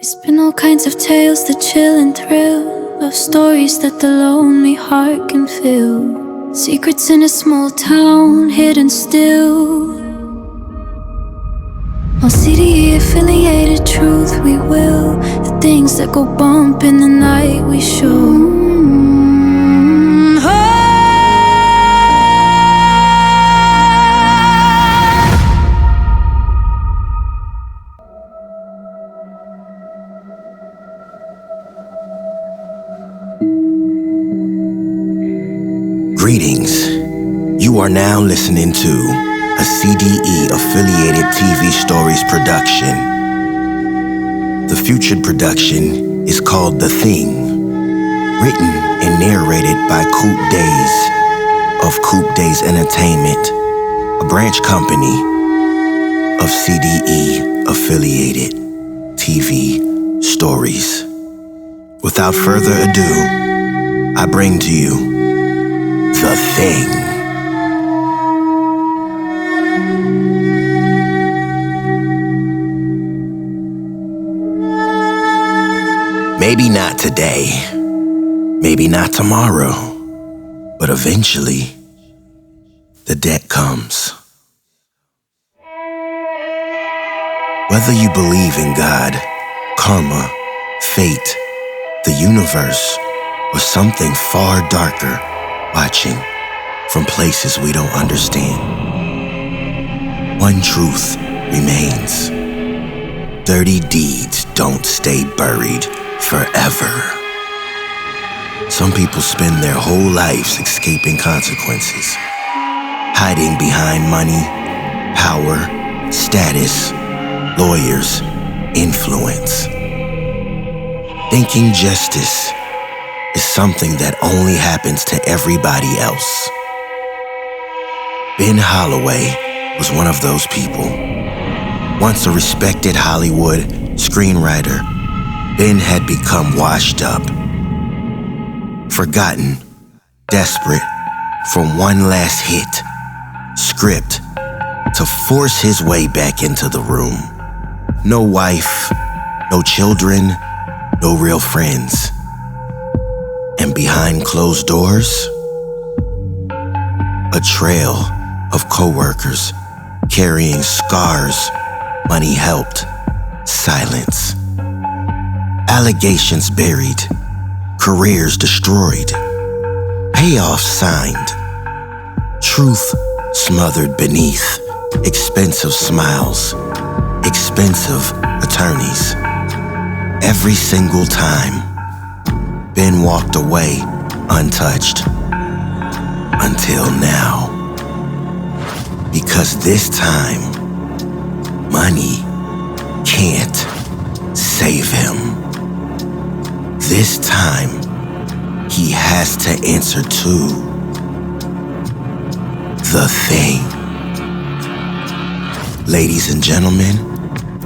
We spin all kinds of tales that chill and thrill, of stories that the lonely heart can feel, secrets in a small town hidden still. On CDE affiliated truth we will, the things that go bump in the night we show. Greetings. You are now listening to a CDE-affiliated TV Stories production. The featured production is called The Thing, written and narrated by Coop Days of Coop Days Entertainment, a branch company of CDE-affiliated TV Stories. Without further ado, I bring to you The Thing. Maybe not today, maybe not tomorrow, but eventually, the debt comes. Whether you believe in God, karma, fate, the universe, or something far darker, watching from places we don't understand, one truth remains: dirty deeds don't stay buried forever. Some people spend their whole lives escaping consequences, hiding behind money, power, status, lawyers, influence, thinking justice is something that only happens to everybody else. Ben Holloway was one of those people. Once a respected Hollywood screenwriter, Ben had become washed up, forgotten, desperate for one last hit script to force his way back into the room. No wife, no children, no real friends. And behind closed doors, a trail of coworkers carrying scars money helped silence. Allegations buried, careers destroyed, payoffs signed, truth smothered beneath expensive smiles, expensive attorneys. Every single time, Ben walked away untouched. Until now. Because this time, money can't save him. This time, he has to answer to The Thing. Ladies and gentlemen,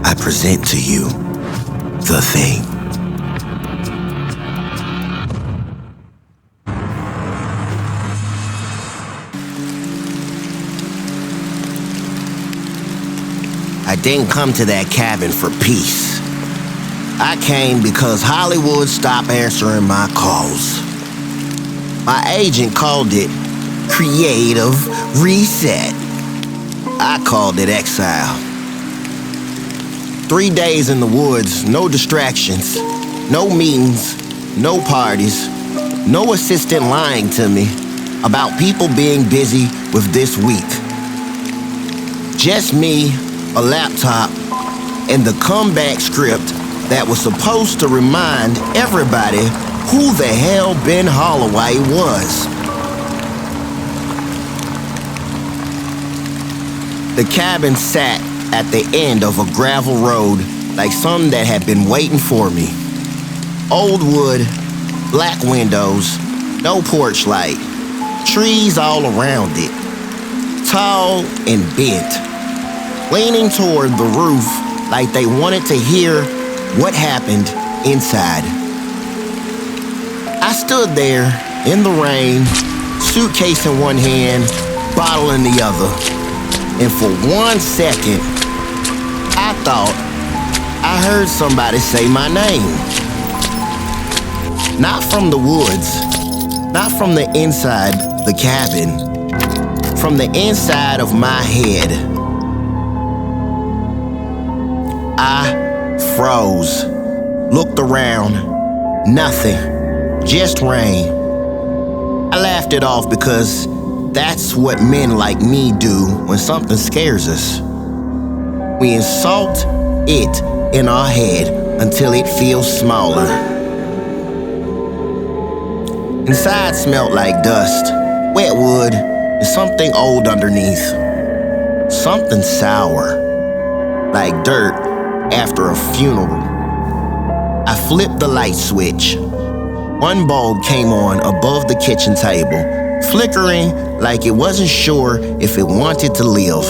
I present to you The Thing. I didn't come to that cabin for peace. I came because Hollywood stopped answering my calls. My agent called it creative reset. I called it exile. 3 days in the woods, no distractions, no meetings, no parties, no assistant lying to me about people being busy with this week. Just me, a laptop, and the comeback script that was supposed to remind everybody who the hell Ben Holloway was. The cabin sat at the end of a gravel road like something that had been waiting for me. Old wood, black windows, no porch light, trees all around it, tall and bent, leaning toward the roof like they wanted to hear what happened inside. I stood there in the rain, suitcase in one hand, bottle in the other, and for 1 second, I thought I I heard somebody say my name. Not from the woods, not from the inside the cabin, from the inside of my head. I froze, looked around, nothing, just rain. I laughed it off because that's what men like me do when something scares us. We insult it in our head until it feels smaller. Inside smelled like dust, wet wood, and something old underneath. Something sour, like dirt after a funeral. I flipped the light switch. One bulb came on above the kitchen table, flickering like it wasn't sure if it wanted to live.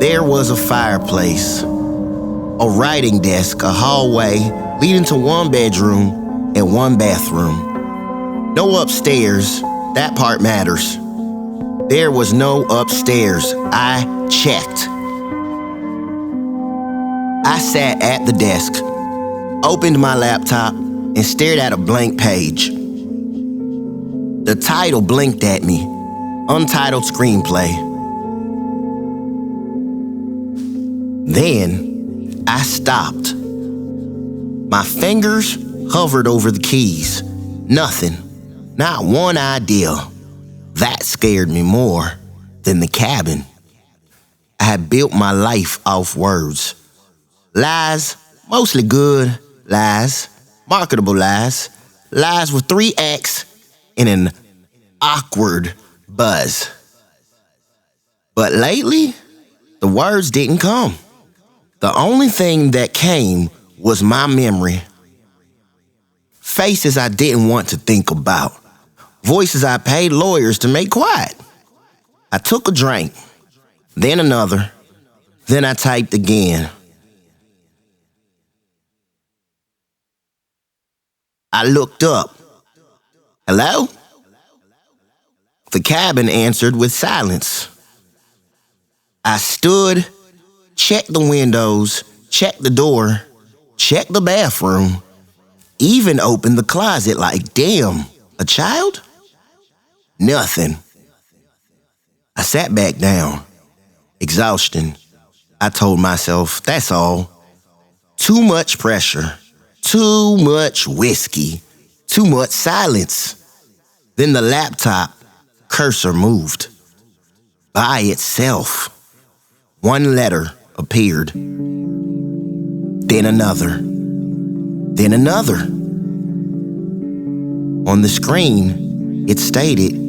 There was a fireplace, a writing desk, a hallway leading to one bedroom and one bathroom. No upstairs, that part matters. There was no upstairs. I checked. I sat at the desk, opened my laptop, and stared at a blank page. The title blinked at me, Untitled Screenplay. Then I stopped. My fingers hovered over the keys. Nothing. Not one idea. That scared me more than the cabin. I had built my life off words. Lies, mostly good lies, marketable lies, lies with 3 acts and an awkward buzz. But lately, the words didn't come. The only thing that came was my memory. Faces I didn't want to think about. Voices I paid lawyers to make quiet. I took a drink, then another, then I typed again. I looked up. Hello? The cabin answered with silence. I stood, checked the windows, checked the door, checked the bathroom, even opened the closet like, damn, a child? Nothing. I sat back down. Exhaustion. I told myself, that's all. Too much pressure. Too much whiskey. Too much silence. Then the laptop cursor moved. By itself. One letter appeared. Then another. Then another. On the screen, it stated,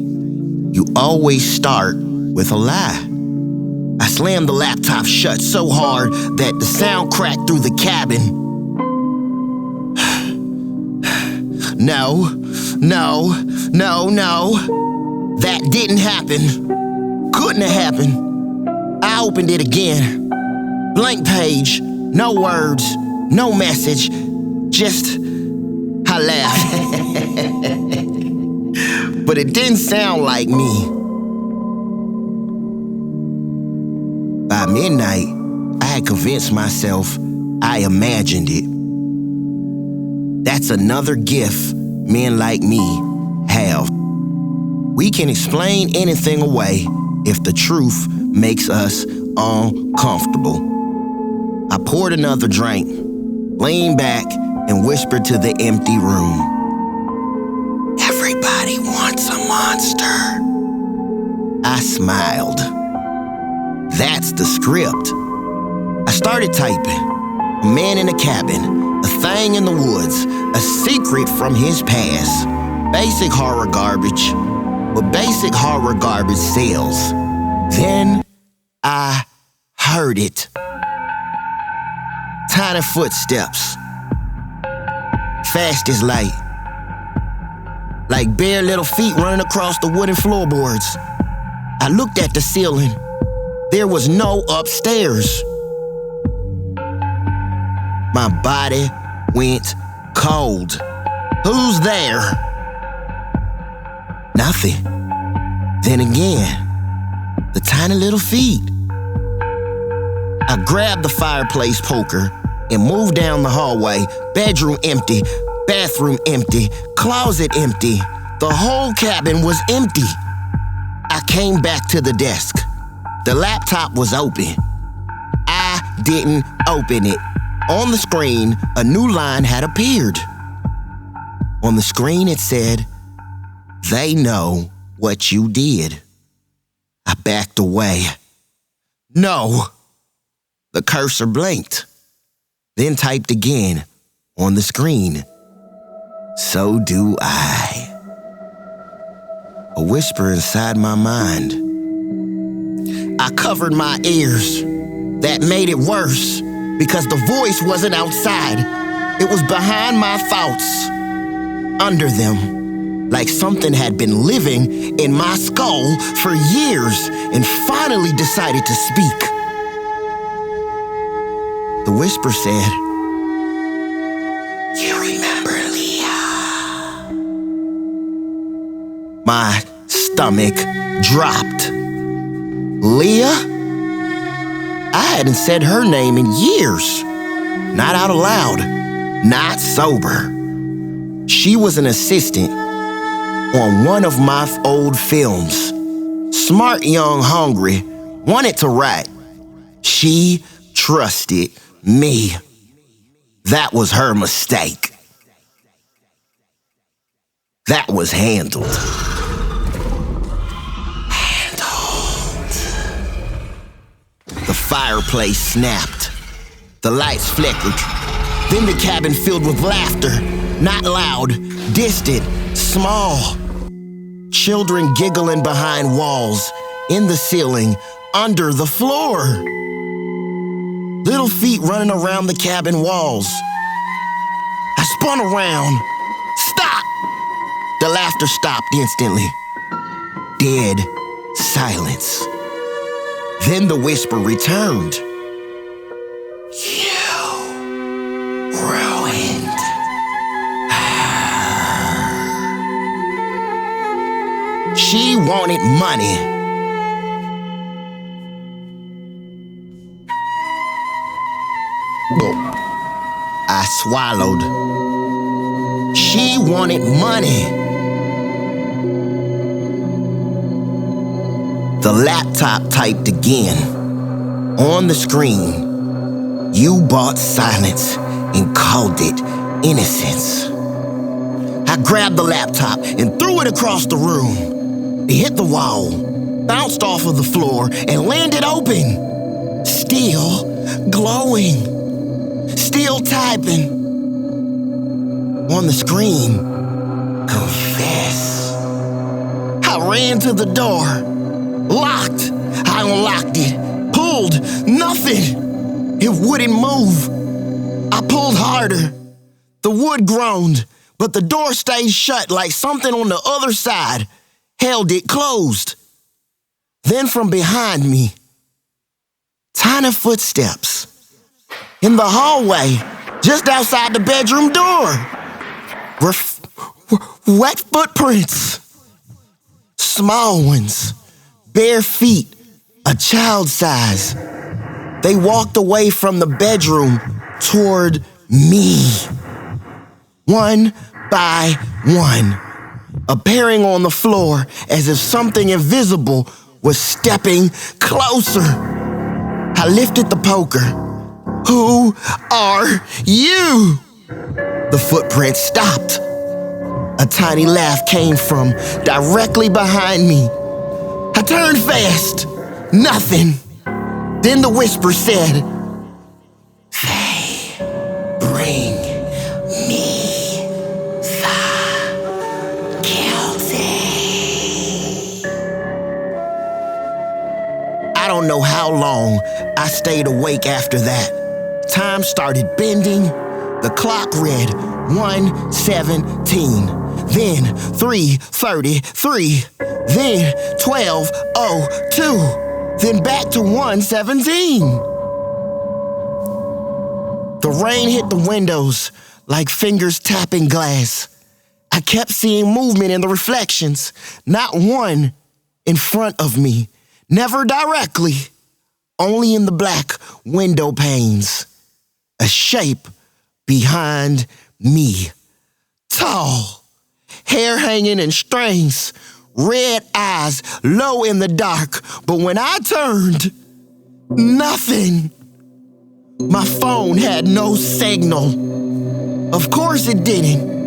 you always start with a lie. I slammed the laptop shut so hard that the sound cracked through the cabin. No. That didn't happen. Couldn't have happened. I opened it again. Blank page, no words, no message, just I laughed. But it didn't sound like me. By midnight, I had convinced myself I imagined it. That's another gift men like me have. We can explain anything away if the truth makes us uncomfortable. I poured another drink, leaned back, and whispered to the empty room. Everybody wants a monster. I smiled. That's the script. I started typing. A man in a cabin, a thing in the woods, a secret from his past. Basic horror garbage, but basic horror garbage sells. Then I heard it. Tiny footsteps. Fast as light. Like bare little feet running across the wooden floorboards. I looked at the ceiling. There was no upstairs. My body went cold. Who's there? Nothing. Then again, the tiny little feet. I grabbed the fireplace poker, and moved down the hallway. Bedroom empty, bathroom empty, closet empty. The whole cabin was empty. I came back to the desk. The laptop was open. I didn't open it. On the screen, a new line had appeared. On the screen, it said, "They know what you did." I backed away. No. The cursor blinked, then typed again on the screen. "So do I." A whisper inside my mind. I covered my ears. That made it worse because the voice wasn't outside. It was behind my thoughts, under them, like something had been living in my skull for years and finally decided to speak. The whisper said, "You remember Leah?" My stomach dropped. Leah? I hadn't said her name in years. Not out loud, not sober. She was an assistant on one of my old films. Smart, young, hungry, wanted to write. She trusted me. That was her mistake. That was handled. The fireplace snapped. The lights flickered. Then the cabin filled with laughter. Not loud, distant, small. Children giggling behind walls, in the ceiling, under the floor. Little feet running around the cabin walls. I spun around. Stop! The laughter stopped instantly. Dead silence. Then the whisper returned. "You ruined her. She wanted money." I swallowed. She wanted money. The laptop typed again. On the screen, "You bought silence and called it innocence." I grabbed the laptop and threw it across the room. It hit the wall, bounced off of the floor, and landed open. Still glowing. Still typing. On the screen, "Confess." I ran to the door. Locked. I unlocked it. Pulled. Nothing. It wouldn't move. I pulled harder. The wood groaned, but the door stayed shut like something on the other side held it closed. Then from behind me, tiny footsteps. In the hallway, just outside the bedroom door, were wet footprints. Small ones. Bare feet, a child's size. They walked away from the bedroom toward me. One by one, appearing on the floor as if something invisible was stepping closer. I lifted the poker. "Who are you?" The footprints stopped. A tiny laugh came from directly behind me. I turned fast. Nothing. Then the whisper said, "They bring me the guilty." I don't know how long I stayed awake after that. Time started bending. The clock read 1:17. Then 3:33, then 12:02, then back to 1:17. The rain hit the windows like fingers tapping glass. I kept seeing movement in the reflections, not one in front of me, never directly, only in the black window panes. a shape behind me. Tall, hair hanging in strings, red eyes low in the dark. But when I turned, nothing. My phone had no signal. Of course it didn't.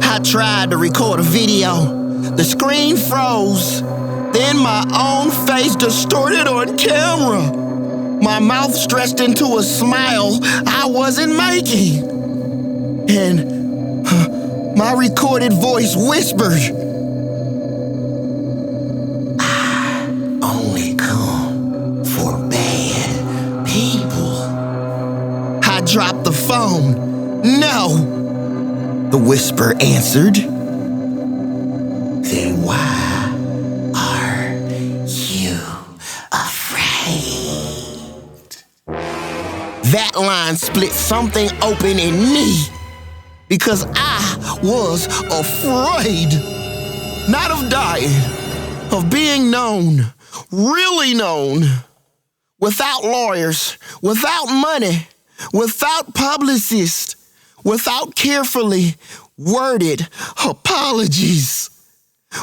I tried to record a video. The screen froze. Then my own face distorted on camera. My mouth stretched into a smile I wasn't making. And my recorded voice whispered, "I only come for bad people." I dropped the phone. "No," the whisper answered. "Then why are you afraid?" That line split something open in me because I was afraid. Not of dying, of being known, really known. Without lawyers, without money, without publicists, without carefully worded apologies,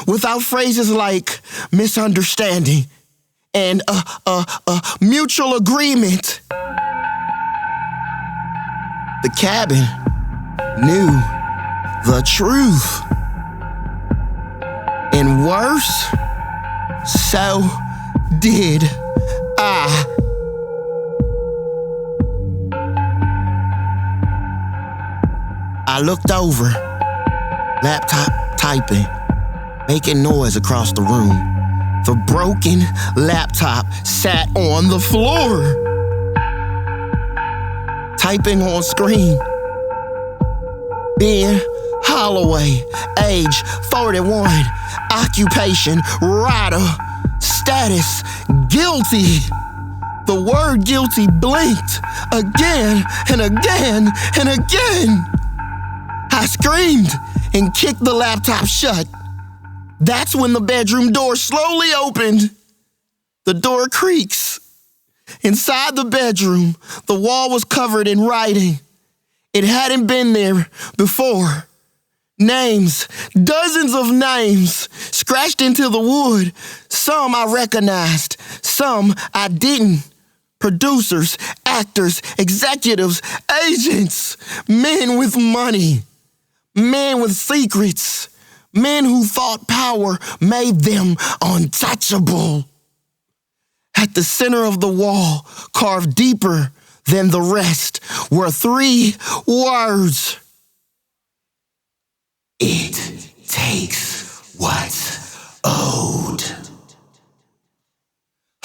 without phrases like misunderstanding and mutual agreement. The cabin knew the truth. And worse, so did I. I looked over, laptop typing, making noise across the room. The broken laptop sat on the floor. Typing on screen. Ben Holloway, age 41, occupation writer, status guilty. The word guilty blinked again and again and again. I screamed and kicked the laptop shut. That's when the bedroom door slowly opened. The door creaks. Inside the bedroom, the wall was covered in writing. It hadn't been there before. Names, dozens of names, scratched into the wood. Some I recognized, some I didn't. Producers, actors, executives, agents, men with money, men with secrets, men who thought power made them untouchable. At the center of the wall, carved deeper than the rest, were 3 words. It takes what's owed.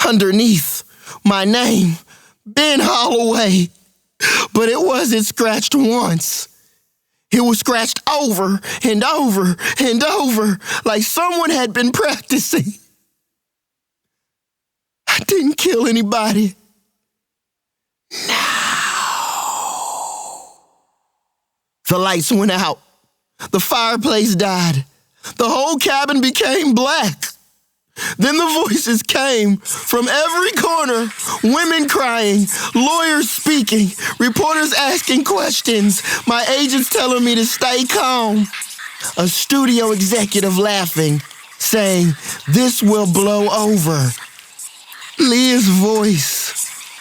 Underneath, my name, Ben Holloway, but it wasn't scratched once. It was scratched over and over and over, like someone had been practicing. I didn't kill anybody. No. The lights went out. The fireplace died. The whole cabin became black. Then the voices came from every corner, women crying, lawyers speaking, reporters asking questions, my agents telling me to stay calm, a studio executive laughing, saying, "This will blow over." Leah's voice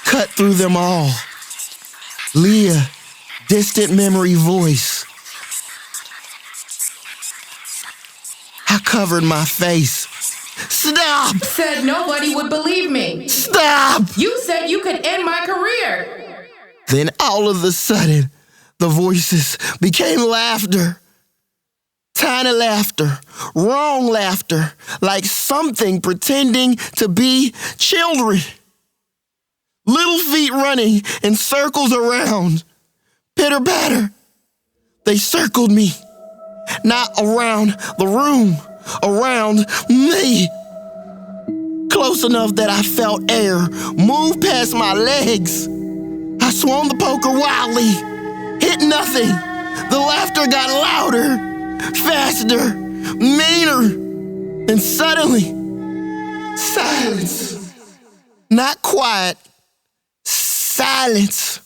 cut through them all. Leah, distant memory voice. I covered my face. Stop! Said nobody would believe me. Stop! You said you could end my career. Then all of a sudden, the voices became laughter. Tiny laughter, wrong laughter, like something pretending to be children. Little feet running in circles around. Pitter patter. They circled me. Not around the room, around me. Close enough that I felt air move past my legs. I swung the poker wildly, hit nothing. The laughter got louder, faster, meaner, and suddenly, silence. Not quiet, silence.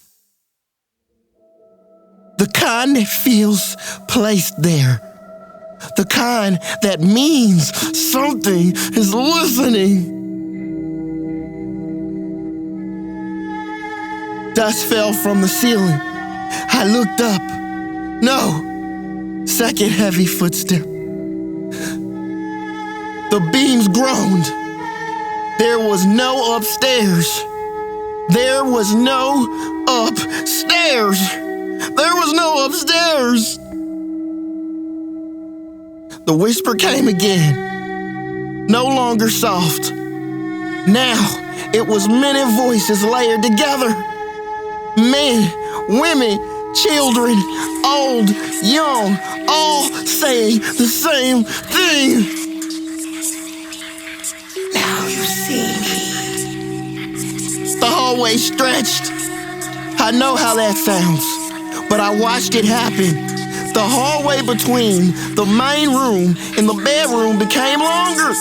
The kind that feels placed there. The kind that means something is listening. Dust fell from the ceiling. I looked up. No. Second heavy footstep. The beams groaned. There was no upstairs. There was no upstairs. There was no upstairs. The whisper came again. No longer soft. Now it was many voices layered together. Men, women, children, old, young, all saying the same thing. Now you see me. The hallway stretched. I know how that sounds, but I watched it happen. The hallway between the main room and the bedroom became longer,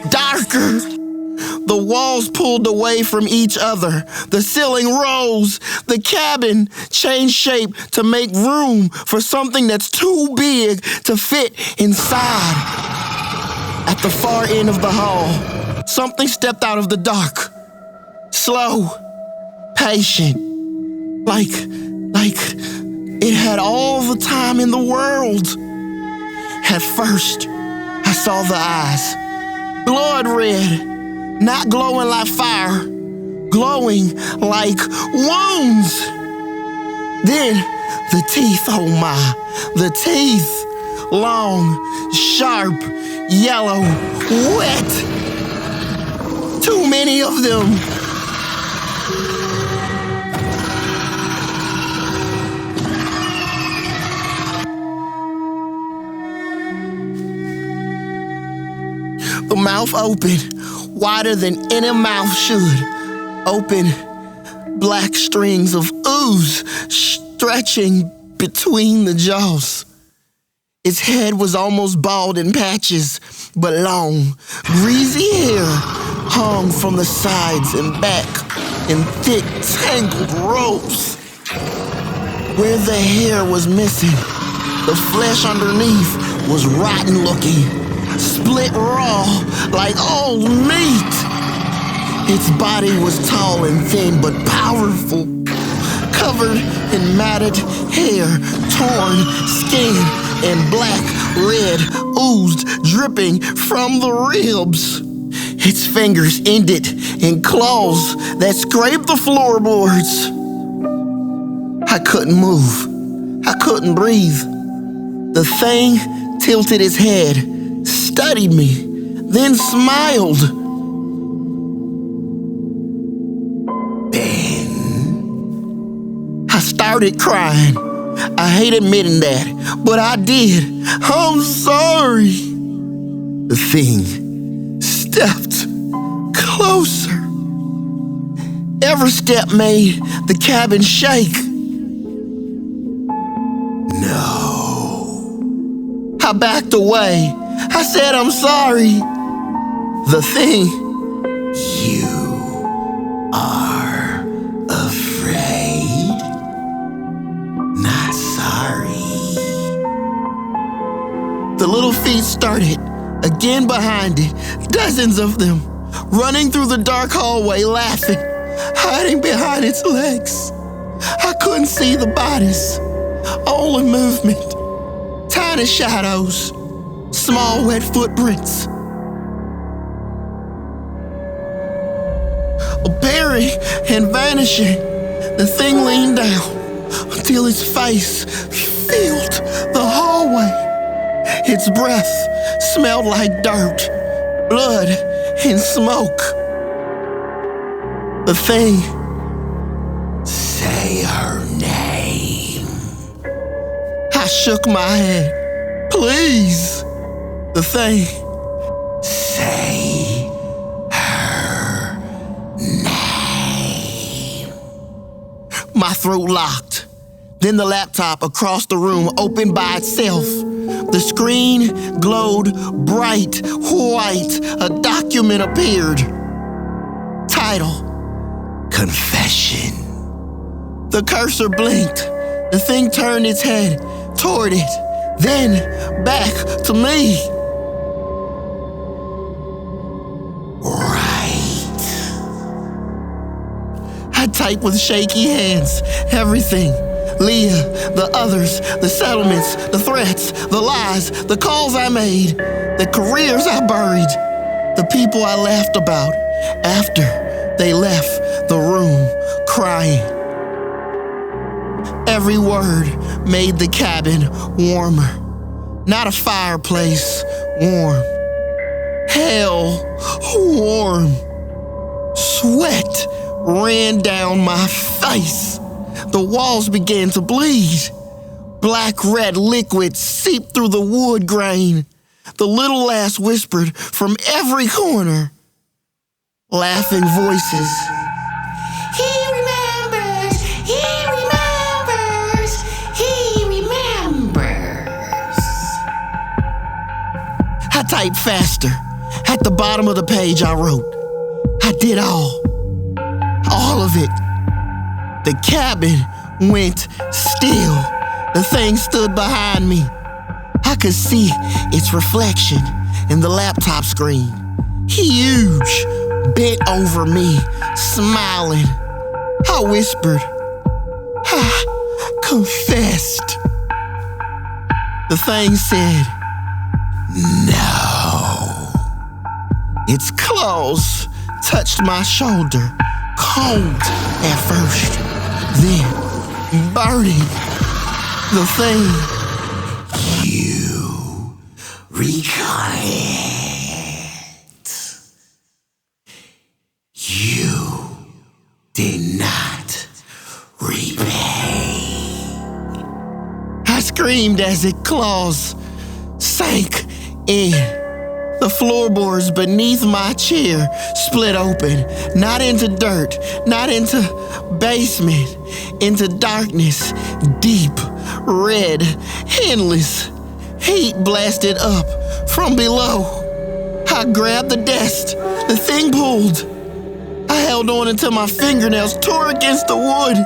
darker. The walls pulled away from each other. The ceiling rose. The cabin changed shape to make room for something that's too big to fit inside. At the far end of the hall, something stepped out of the dark. Slow, patient, like it had all the time in the world. At first, I saw the eyes, blood red. Not glowing like fire, glowing like wounds. Then the teeth, oh my, the teeth. Long, sharp, yellow, wet. Too many of them. The mouth opened. Wider than any mouth should. Open, black strings of ooze stretching between the jaws. Its head was almost bald in patches, but long, greasy hair hung from the sides and back in thick, tangled ropes. Where the hair was missing, the flesh underneath was rotten looking. Split raw like old meat. Its body was tall and thin but powerful, covered in matted hair, torn skin, and black red oozed dripping from the ribs. Its fingers ended in claws that scraped the floorboards. I couldn't move. I couldn't breathe. The thing tilted its head, studied me, then smiled. Ben. I started crying. I hate admitting that, but I did. I'm sorry. The thing stepped closer. Every step made the cabin shake. No. I backed away. I said, I'm sorry. The thing, you are afraid, not sorry. The little feet started again behind it, dozens of them, running through the dark hallway, laughing, hiding behind its legs. I couldn't see the bodies, only movement, tiny shadows. Small wet footprints. Appearing and vanishing, the thing leaned down until its face filled the hallway. Its breath smelled like dirt, blood, and smoke. The thing, say her name. I shook my head. Please. The thing, say her name. My throat locked. Then the laptop across the room opened by itself. The screen glowed bright white. A document appeared. title, Confession. The cursor blinked. The thing turned its head toward it, then back to me. Right. I typed with shaky hands, everything. Leah, the others, the settlements, the threats, the lies, the calls I made, the careers I buried, the people I laughed about after they left the room crying. Every word made the cabin warmer. Not a fireplace, warm. Hell, warm. Sweat ran down my face. The walls began to bleed. Black-red liquid seeped through the wood grain. The little lass whispered from every corner. Laughing voices. He remembers, he remembers, he remembers. I typed faster. At the bottom of the page I wrote, I did all of it. The cabin went still. The thing stood behind me. I could see its reflection in the laptop screen. Huge, bent over me, smiling. I whispered, I confessed. The thing said, no. Its claws touched my shoulder, cold at first, then burning. The thing, you regret. You did not repay. I screamed as its claws sank in. The floorboards beneath my chair split open, not into dirt, not into basement, into darkness, deep, red, endless. Heat blasted up from below. I grabbed the desk. The thing pulled. I held on until my fingernails tore against the wood.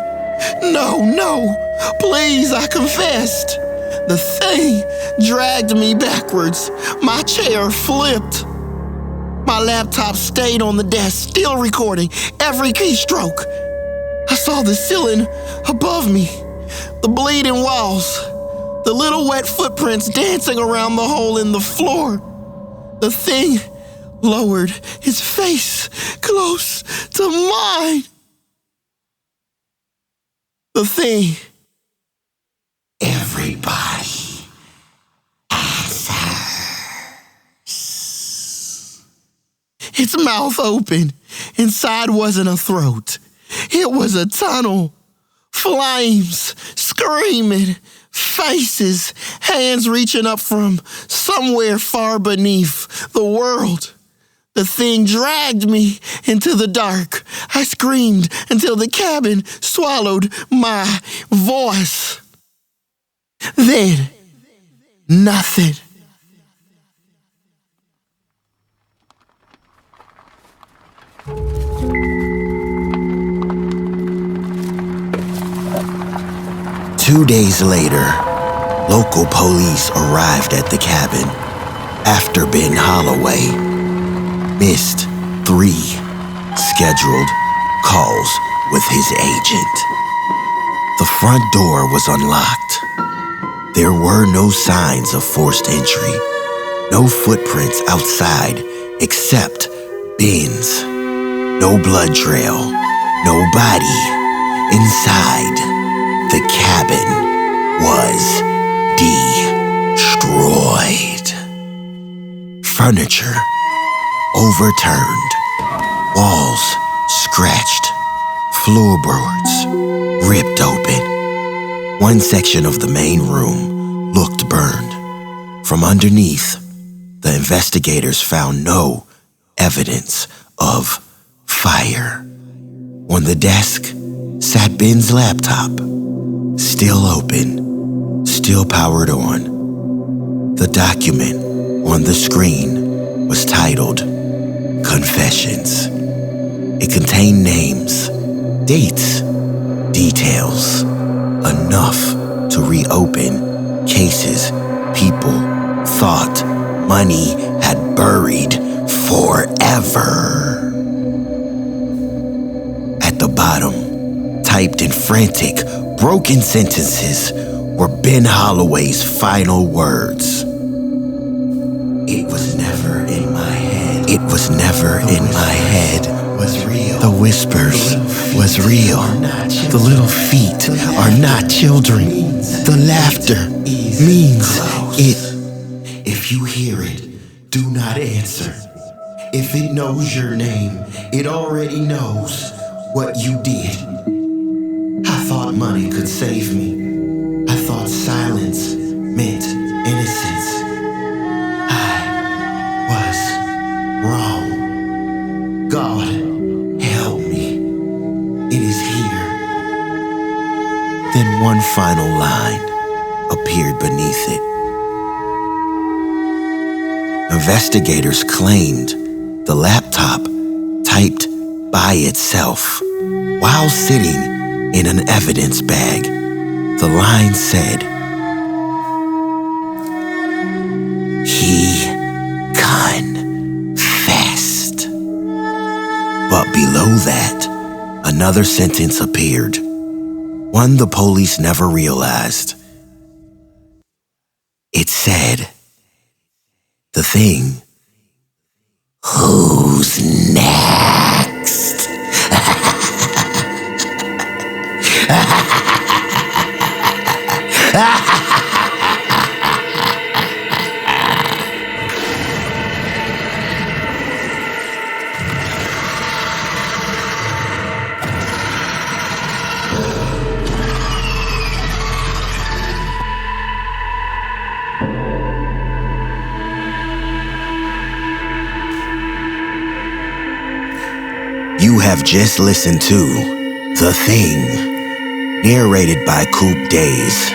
No, please, I confessed. The thing dragged me backwards. My chair flipped. My laptop stayed on the desk, still recording every keystroke. I saw the ceiling above me, the bleeding walls, the little wet footprints dancing around the hole in the floor. The thing lowered its face close to mine. The thing, everybody answers. Its mouth open. Inside wasn't a throat. It was a tunnel. Flames, screaming, faces, hands reaching up from somewhere far beneath the world. The thing dragged me into the dark. I screamed until the cabin swallowed my voice. Then, nothing. Two days later, local police arrived at the cabin after Ben Holloway missed 3 scheduled calls with his agent. The front door was unlocked. There were no signs of forced entry, no footprints outside except Ben's. No blood trail, no body. Inside, the cabin was destroyed. Furniture overturned, walls scratched, floorboards ripped open. One section of the main room looked burned. From underneath, the investigators found no evidence of fire. On the desk sat Ben's laptop, still open, still powered on. The document on the screen was titled Confessions. It contained names, dates, details, enough to reopen cases people thought money had buried forever. At the bottom, typed in frantic, broken sentences, were Ben Holloway's final words. It was never in my head. It was never in my head. Was real. The whispers was real. The little feet are not children. The laughter means it. If you hear it, do not answer. If it knows your name, it already knows what you did. I thought money could save me. I thought silence meant innocence. I was wrong. God, help me. It is here. Then one final line appeared beneath it. Investigators claimed the laptop typed by itself while sitting in an evidence bag. The line said, "He confessed." But below that, another sentence appeared, one the police never realized. It said, "The thing, who's next?" You have just listened to The Thing, narrated by Coop Days.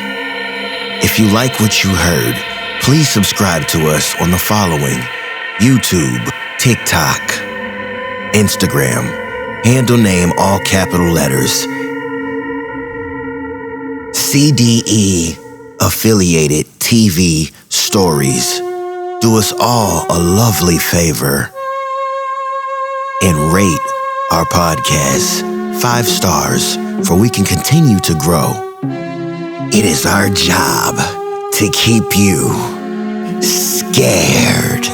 If you like what you heard, please subscribe to us on the following: YouTube, TikTok, Instagram, handle name all capital letters, CDE affiliated TV stories. Do us all a lovely favor and rate our podcast 5 stars, for we can continue to grow. It is our job to keep you scared.